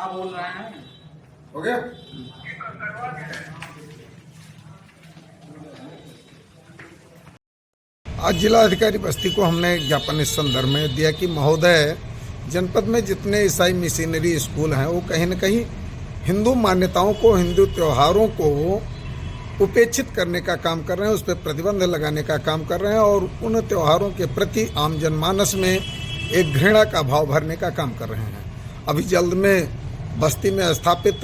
हाँ बोल रहे हैं। हो गया। आज जिला अधिकारी बस्ती को हमने एक ज्ञापन इस संदर्भ में दिया कि महोदय, जनपद में जितने ईसाई मिशनरी स्कूल हैं वो कहीं न कहीं हिंदू मान्यताओं को, हिंदू त्योहारों को उपेक्षित करने का काम कर रहे हैं, उस पर प्रतिबंध लगाने का काम कर रहे हैं और उन त्योहारों के प्रति आम जनमानस में एक घृणा का भाव भरने का काम कर रहे हैं। अभी जल्द में बस्ती में स्थापित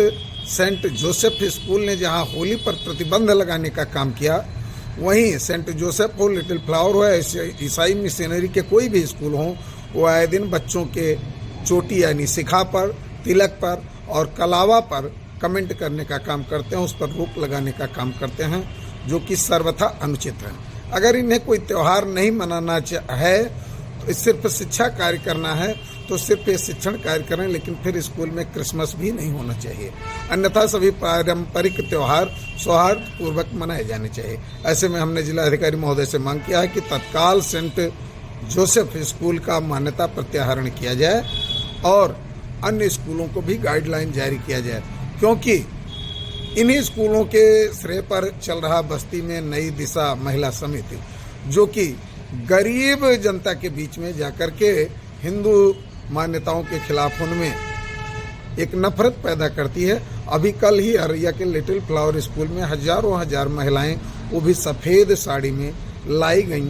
सेंट जोसेफ स्कूल ने जहां होली पर प्रतिबंध लगाने का काम किया, वहीं सेंट जोसेफ हो, लिटिल फ्लावर हो, ईसाई मिशनरी के कोई भी स्कूल हो, वो आए दिन बच्चों के चोटी यानी शिखा पर, तिलक पर और कलावा पर कमेंट करने का काम करते हैं, उस पर रोक लगाने का काम करते हैं, जो कि सर्वथा अनुचित है। अगर इन्हें कोई त्यौहार नहीं मनाना है, तो सिर्फ शिक्षा कार्य करना है तो सिर्फ ये शिक्षण कार्य करें, लेकिन फिर स्कूल में क्रिसमस भी नहीं होना चाहिए। अन्यथा सभी पारंपरिक त्यौहार सौहार्द पूर्वक मनाए जाने चाहिए। ऐसे में हमने जिला अधिकारी महोदय से मांग किया है कि तत्काल सेंट जोसेफ स्कूल का मान्यता प्रत्याहरण किया जाए और अन्य स्कूलों को भी गाइडलाइन जारी किया जाए, क्योंकि इन्हीं स्कूलों के श्रेय पर चल रहा बस्ती में नई दिशा महिला समिति, जो कि गरीब जनता के बीच में जाकर के हिंदू मान्यताओं के खिलाफ उनमें एक नफरत पैदा करती है। अभी कल ही अररिया के लिटिल फ्लावर स्कूल में हजार महिलाएं, वो भी सफेद साड़ी में लाई गईं।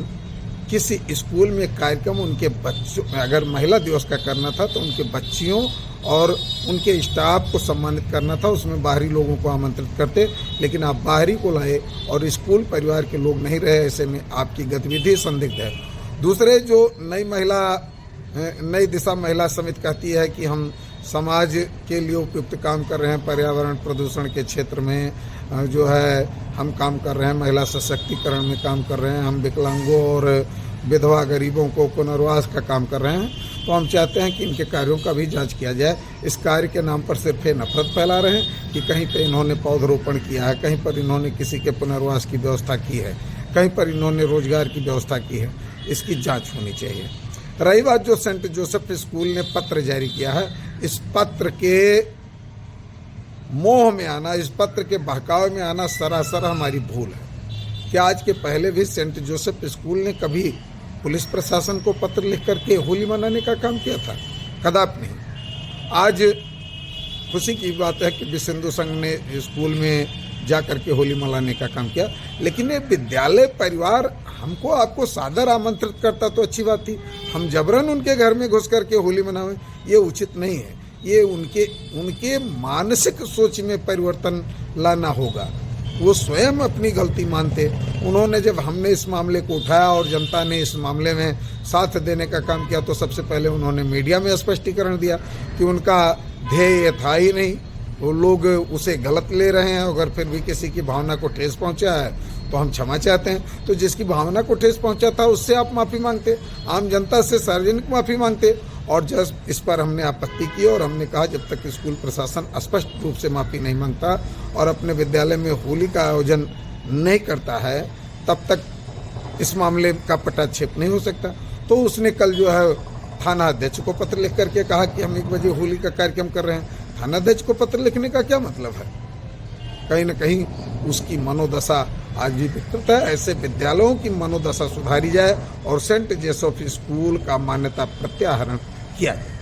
किसी स्कूल में कार्यक्रम उनके बच्चों, अगर महिला दिवस का करना था तो उनके बच्चियों और उनके स्टाफ को सम्मानित करना था, उसमें बाहरी लोगों को आमंत्रित करते, लेकिन आप बाहरी को लाए और स्कूल परिवार के लोग नहीं रहे। ऐसे में आपकी गतिविधि संदिग्ध है। दूसरे, जो नई दिशा महिला समिति कहती है कि हम समाज के लिए उपयुक्त काम कर रहे हैं, पर्यावरण प्रदूषण के क्षेत्र में जो है हम काम कर रहे हैं, महिला सशक्तिकरण में काम कर रहे हैं, हम विकलांगों और विधवा गरीबों को पुनर्वास का काम कर रहे हैं, तो हम चाहते हैं कि इनके कार्यों का भी जांच किया जाए। इस कार्य के नाम पर सिर्फ ये नफरत फैला रहे हैं कि कहीं पर इन्होंने पौधरोपण किया है, कहीं पर इन्होंने किसी के पुनर्वास की व्यवस्था की है, कहीं पर इन्होंने रोजगार की व्यवस्था की है। इसकी जाँच होनी चाहिए। रही बात जो सेंट जोसेफ स्कूल ने पत्र जारी किया है, इस पत्र के मोह में आना, इस पत्र के बहकावे में आना सरासर हमारी भूल है। क्या आज के पहले भी सेंट जोसेफ स्कूल ने कभी पुलिस प्रशासन को पत्र लिख करके होली मनाने का काम किया था? कदापि नहीं। आज खुशी की बात है कि विश्व हिंदू संघ ने स्कूल में जाकर के होली मनाने का काम किया, लेकिन ये विद्यालय परिवार हमको आपको सादर आमंत्रित करता तो अच्छी बात थी। हम जबरन उनके घर में घुस करके होली मनावें, ये उचित नहीं है। ये उनके मानसिक सोच में परिवर्तन लाना होगा। वो स्वयं अपनी गलती मानते। उन्होंने, जब हमने इस मामले को उठाया और जनता ने इस मामले में साथ देने का काम किया, तो सबसे पहले उन्होंने मीडिया में स्पष्टीकरण दिया कि उनका ध्येय था ही नहीं, वो लोग उसे गलत ले रहे हैं। अगर फिर भी किसी की भावना को ठेस पहुंचा है तो हम क्षमा चाहते हैं। तो जिसकी भावना को ठेस पहुंचा था उससे आप माफ़ी मांगते, आम जनता से सार्वजनिक माफ़ी मांगते। और जब इस पर हमने आपत्ति की और हमने कहा जब तक स्कूल प्रशासन स्पष्ट रूप से माफ़ी नहीं मांगता और अपने विद्यालय में होली का आयोजन नहीं करता है, तब तक इस मामले का पटाक्षेप नहीं हो सकता। तो उसने कल जो है थाना अध्यक्ष को पत्र लिख करके कहा कि हम 1 बजे होली का कार्यक्रम कर रहे हैं। थाना अध्यक्ष को पत्र लिखने का क्या मतलब है? कहीं न कहीं उसकी मनोदशा आज भी विकृत है। ऐसे विद्यालयों की मनोदशा सुधारी जाए और सेंट जोसेफ स्कूल का मान्यता प्रत्याहरण किया जाए।